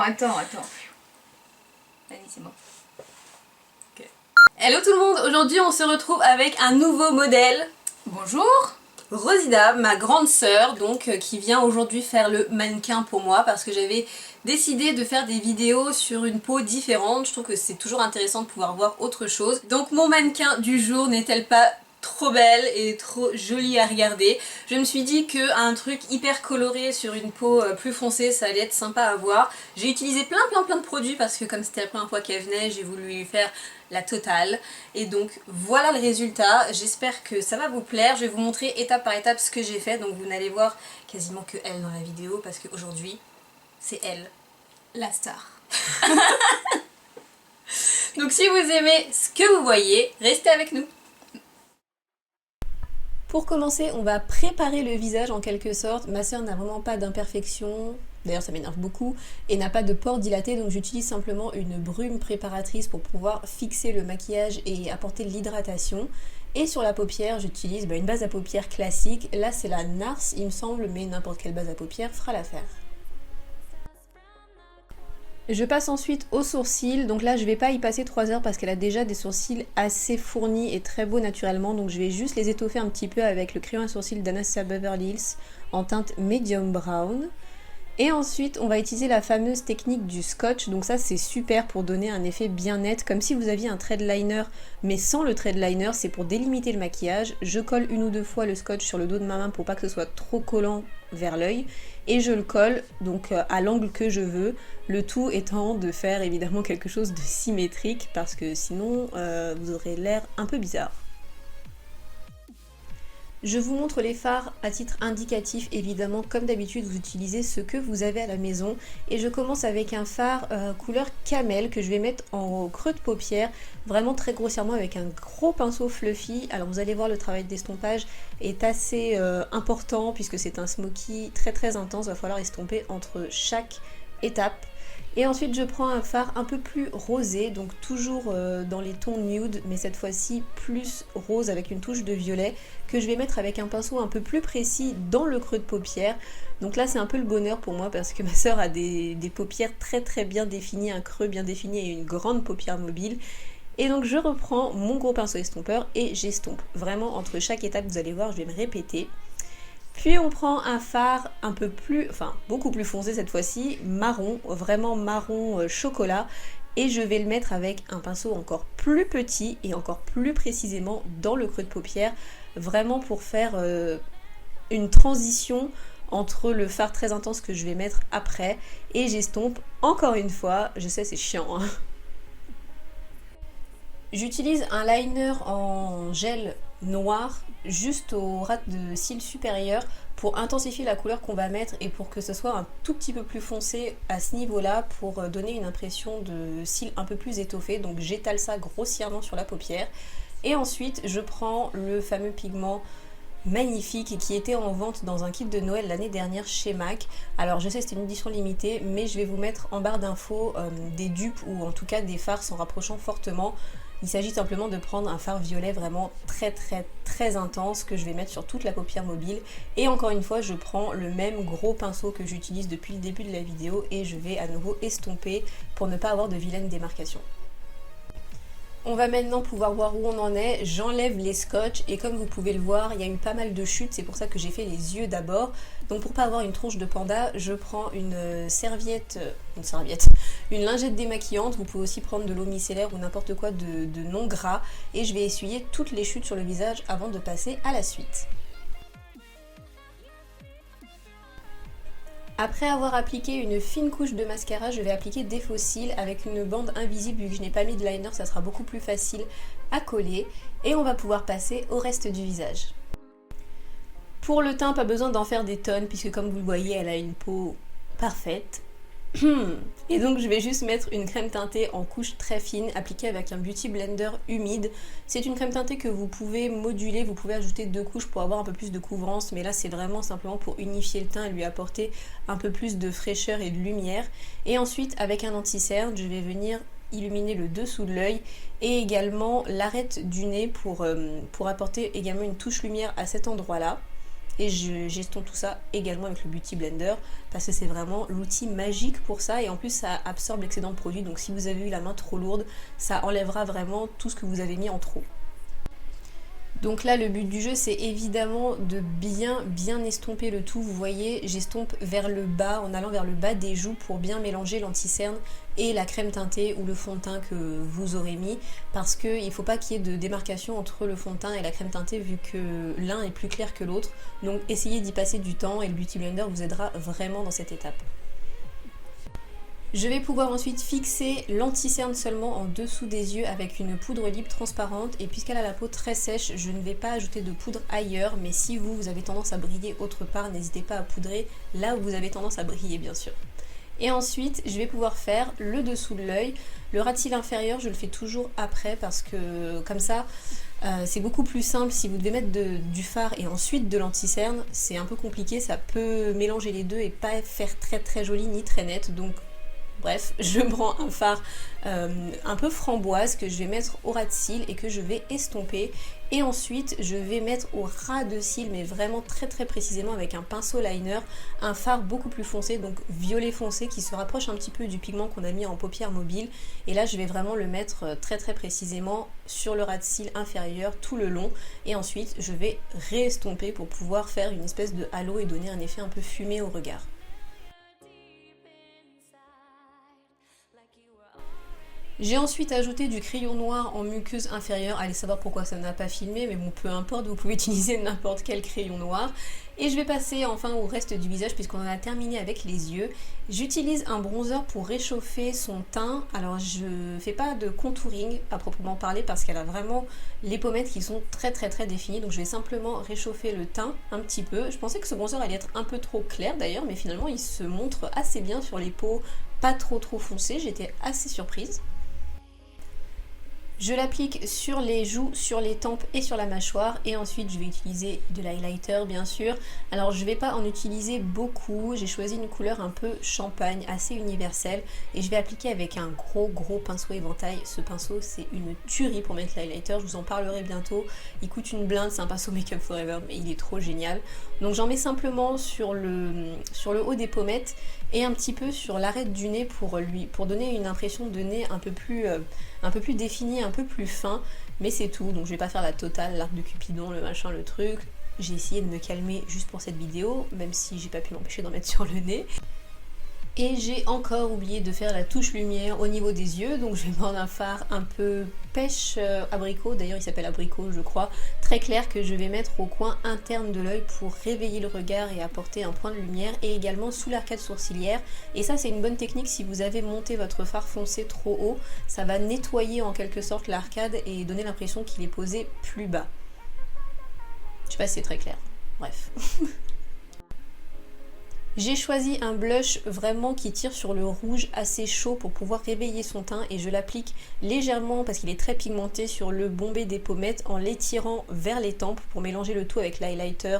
attends. Allez, c'est bon. Okay. Hello tout le monde, aujourd'hui on se retrouve avec un nouveau modèle. Bonjour. Rosida, ma grande sœur, donc qui vient aujourd'hui faire le mannequin pour moi parce que j'avais décidé de faire des vidéos sur une peau différente. Je trouve que c'est toujours intéressant de pouvoir voir autre chose. Donc mon mannequin du jour n'est-elle pas trop belle et trop jolie à regarder? Je me suis dit qu'un truc hyper coloré sur une peau plus foncée ça allait être sympa à voir. J'ai utilisé plein de produits parce que comme c'était la première fois qu'elle venait, j'ai voulu lui faire la totale. Et donc voilà le résultat, j'espère que ça va vous plaire. Je vais vous montrer étape par étape ce que j'ai fait, donc vous n'allez voir quasiment que elle dans la vidéo parce qu'aujourd'hui c'est elle, la star. Donc si vous aimez ce que vous voyez, restez avec nous. Pour commencer, on va préparer le visage en quelque sorte. Ma soeur n'a vraiment pas d'imperfection, d'ailleurs ça m'énerve beaucoup, et n'a pas de pores dilatés, donc j'utilise simplement une brume préparatrice pour pouvoir fixer le maquillage et apporter de l'hydratation. Et sur la paupière, j'utilise une base à paupières classique. Là c'est la NARS il me semble, mais n'importe quelle base à paupières fera l'affaire. Je passe ensuite aux sourcils, donc là je vais pas y passer 3 heures parce qu'elle a déjà des sourcils assez fournis et très beaux naturellement, donc je vais juste les étoffer un petit peu avec le crayon à sourcils d'Anastasia Beverly Hills en teinte medium brown. Et ensuite on va utiliser la fameuse technique du scotch, donc ça c'est super pour donner un effet bien net, comme si vous aviez un thread liner mais sans le thread liner, c'est pour délimiter le maquillage. Je colle 1 ou 2 fois le scotch sur le dos de ma main pour pas que ce soit trop collant vers l'œil, et je le colle donc à l'angle que je veux, le tout étant de faire évidemment quelque chose de symétrique parce que sinon vous aurez l'air un peu bizarre. Je vous montre les fards à titre indicatif, évidemment comme d'habitude vous utilisez ce que vous avez à la maison, et je commence avec un fard couleur camel que je vais mettre en creux de paupière, vraiment très grossièrement avec un gros pinceau fluffy. Alors vous allez voir, le travail d'estompage est assez important puisque c'est un smoky très intense, va falloir estomper entre chaque étape. Et ensuite je prends un fard un peu plus rosé, donc toujours dans les tons nude, mais cette fois-ci plus rose avec une touche de violet, que je vais mettre avec un pinceau un peu plus précis dans le creux de paupière. Donc là c'est un peu le bonheur pour moi parce que ma soeur a des paupières très bien définies, un creux bien défini et une grande paupière mobile. Et donc je reprends mon gros pinceau estompeur et j'estompe. Vraiment entre chaque étape, vous allez voir, je vais me répéter. Puis on prend un fard un peu plus, beaucoup plus foncé cette fois-ci, marron, vraiment marron chocolat, et je vais le mettre avec un pinceau encore plus petit et encore plus précisément dans le creux de paupière, vraiment pour faire une transition entre le fard très intense que je vais mettre après, et j'estompe encore une fois. Je sais, c'est chiant, hein. J'utilise un liner en gel noir juste au ras de cils supérieur pour intensifier la couleur qu'on va mettre et pour que ce soit un tout petit peu plus foncé à ce niveau-là, pour donner une impression de cils un peu plus étoffé. Donc j'étale ça grossièrement sur la paupière. Et ensuite je prends le fameux pigment magnifique et qui était en vente dans un kit de Noël l'année dernière chez MAC. Alors je sais, c'était une édition limitée, mais je vais vous mettre en barre d'infos des dupes ou en tout cas des fards s'en rapprochant fortement. Il s'agit simplement de prendre un fard violet vraiment très intense que je vais mettre sur toute la paupière mobile. Et encore une fois, je prends le même gros pinceau que j'utilise depuis le début de la vidéo et je vais à nouveau estomper pour ne pas avoir de vilaines démarcations. On va maintenant pouvoir voir où on en est. J'enlève les scotch et comme vous pouvez le voir, il y a eu pas mal de chutes, c'est pour ça que j'ai fait les yeux d'abord. Donc pour pas avoir une tronche de panda, je prends une lingette démaquillante. Vous pouvez aussi prendre de l'eau micellaire ou n'importe quoi de non gras, et je vais essuyer toutes les chutes sur le visage avant de passer à la suite. Après avoir appliqué une fine couche de mascara, je vais appliquer des faux cils avec une bande invisible. Vu que je n'ai pas mis de liner, ça sera beaucoup plus facile à coller. Et on va pouvoir passer au reste du visage. Pour le teint, pas besoin d'en faire des tonnes puisque comme vous le voyez, elle a une peau parfaite. Et donc je vais juste mettre une crème teintée en couche très fine appliquée avec un beauty blender humide. C'est une crème teintée que vous pouvez moduler, vous pouvez ajouter 2 couches pour avoir un peu plus de couvrance, mais là c'est vraiment simplement pour unifier le teint et lui apporter un peu plus de fraîcheur et de lumière. Et ensuite avec un anti-cerne, je vais venir illuminer le dessous de l'œil et également l'arête du nez pour apporter également une touche lumière à cet endroit là. et j'estompe tout ça également avec le Beauty Blender parce que c'est vraiment l'outil magique pour ça et en plus ça absorbe l'excédent de produit, donc si vous avez eu la main trop lourde, ça enlèvera vraiment tout ce que vous avez mis en trop. Donc là le but du jeu c'est évidemment de bien estomper le tout. Vous voyez, j'estompe vers le bas en allant vers le bas des joues pour bien mélanger l'anti-cerne et la crème teintée ou le fond de teint que vous aurez mis, parce qu'il ne faut pas qu'il y ait de démarcation entre le fond de teint et la crème teintée vu que l'un est plus clair que l'autre. Donc essayez d'y passer du temps et le Beauty Blender vous aidera vraiment dans cette étape. Je vais pouvoir ensuite fixer l'anti-cerne seulement en dessous des yeux avec une poudre libre transparente, et puisqu'elle a la peau très sèche, je ne vais pas ajouter de poudre ailleurs, mais si vous avez tendance à briller autre part, n'hésitez pas à poudrer là où vous avez tendance à briller bien sûr. Et ensuite, je vais pouvoir faire le dessous de l'œil. Le ras de cils inférieur, je le fais toujours après parce que comme ça, c'est beaucoup plus simple. Si vous devez mettre du fard et ensuite de l'anti-cerne, c'est un peu compliqué, ça peut mélanger les deux et pas faire très joli ni très net. Donc bref, je prends un fard un peu framboise que je vais mettre au ras de cils et que je vais estomper. Et ensuite, je vais mettre au ras de cils, mais vraiment très précisément avec un pinceau liner, un fard beaucoup plus foncé, donc violet foncé, qui se rapproche un petit peu du pigment qu'on a mis en paupière mobile. Et là, je vais vraiment le mettre très précisément sur le ras de cils inférieur tout le long. Et ensuite, je vais réestomper pour pouvoir faire une espèce de halo et donner un effet un peu fumé au regard. J'ai ensuite ajouté du crayon noir en muqueuse inférieure, allez savoir pourquoi ça n'a pas filmé, mais bon peu importe, vous pouvez utiliser n'importe quel crayon noir. Et je vais passer enfin au reste du visage puisqu'on en a terminé avec les yeux. J'utilise un bronzer pour réchauffer son teint, alors je fais pas de contouring à proprement parler parce qu'elle a vraiment les pommettes qui sont très définies, donc je vais simplement réchauffer le teint un petit peu. Je pensais que ce bronzer allait être un peu trop clair d'ailleurs, mais finalement il se montre assez bien sur les peaux pas trop foncées, j'étais assez surprise. Je l'applique sur les joues, sur les tempes et sur la mâchoire, et ensuite je vais utiliser de l'highlighter bien sûr. Alors je ne vais pas en utiliser beaucoup, j'ai choisi une couleur un peu champagne, assez universelle, et je vais appliquer avec un gros pinceau éventail. Ce pinceau c'est une tuerie pour mettre l'highlighter, je vous en parlerai bientôt. Il coûte une blinde, c'est un pinceau Make Up Forever, mais il est trop génial. Donc j'en mets simplement sur le haut des pommettes et un petit peu sur l'arête du nez pour donner une impression de nez un peu plus défini, un peu plus fin, mais c'est tout. Donc je vais pas faire la totale, l'arc de Cupidon, le machin, le truc. J'ai essayé de me calmer juste pour cette vidéo, même si j'ai pas pu m'empêcher d'en mettre sur le nez. Et j'ai encore oublié de faire la touche lumière au niveau des yeux, donc je vais prendre un fard un peu pêche abricot, d'ailleurs il s'appelle abricot je crois, très clair que je vais mettre au coin interne de l'œil pour réveiller le regard et apporter un point de lumière, et également sous l'arcade sourcilière. Et ça c'est une bonne technique si vous avez monté votre fard foncé trop haut, ça va nettoyer en quelque sorte l'arcade et donner l'impression qu'il est posé plus bas. Je sais pas si c'est très clair, bref. J'ai choisi un blush vraiment qui tire sur le rouge assez chaud pour pouvoir réveiller son teint, et je l'applique légèrement parce qu'il est très pigmenté sur le bombé des pommettes en l'étirant vers les tempes pour mélanger le tout avec l'highlighter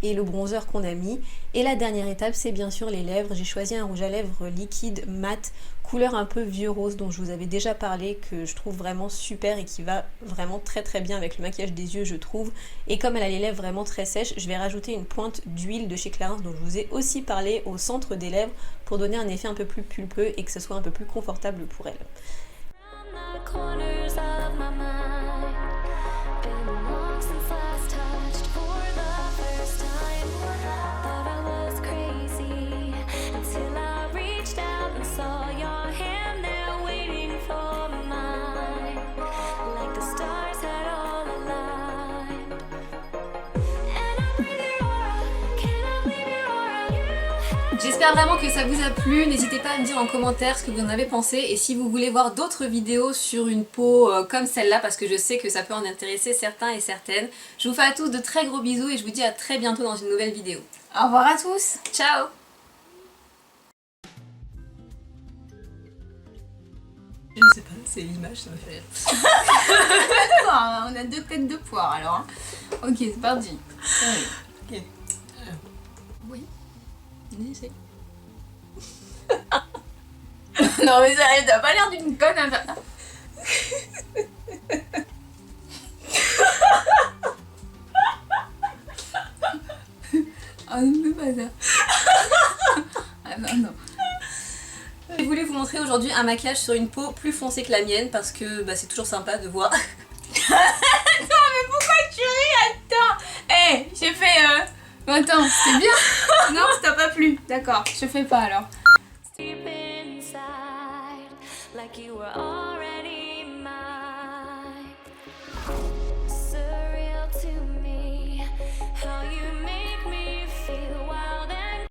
et le bronzer qu'on a mis. Et la dernière étape c'est bien sûr les lèvres. J'ai choisi un rouge à lèvres liquide mat couleur un peu vieux rose dont je vous avais déjà parlé, que je trouve vraiment super et qui va vraiment très bien avec le maquillage des yeux je trouve. Et comme elle a les lèvres vraiment très sèches, je vais rajouter une pointe d'huile de chez Clarins dont je vous ai aussi parlé au centre des lèvres pour donner un effet un peu plus pulpeux et que ce soit un peu plus confortable pour elle. J'espère vraiment que ça vous a plu, n'hésitez pas à me dire en commentaire ce que vous en avez pensé, et si vous voulez voir d'autres vidéos sur une peau comme celle-là, parce que je sais que ça peut en intéresser certains et certaines. Je vous fais à tous de très gros bisous et je vous dis à très bientôt dans une nouvelle vidéo. Au revoir à tous. Ciao. Je sais pas, c'est l'image, ça me fait rire. On a deux têtes de poire alors. Hein. Ok, c'est parti. Ok. Oui. Essaye. Non mais sérieux, t'as pas l'air d'une conne à faire ça. Ah, ne fais pas ça. Ah non, non. J'ai voulu vous montrer aujourd'hui un maquillage sur une peau plus foncée que la mienne parce que c'est toujours sympa de voir. Attends, mais pourquoi tu ris? Attends. Eh, j'ai fait... Attends, c'était bien. Non, ça t'a pas plu. D'accord, je fais pas alors. Deep inside, like you were already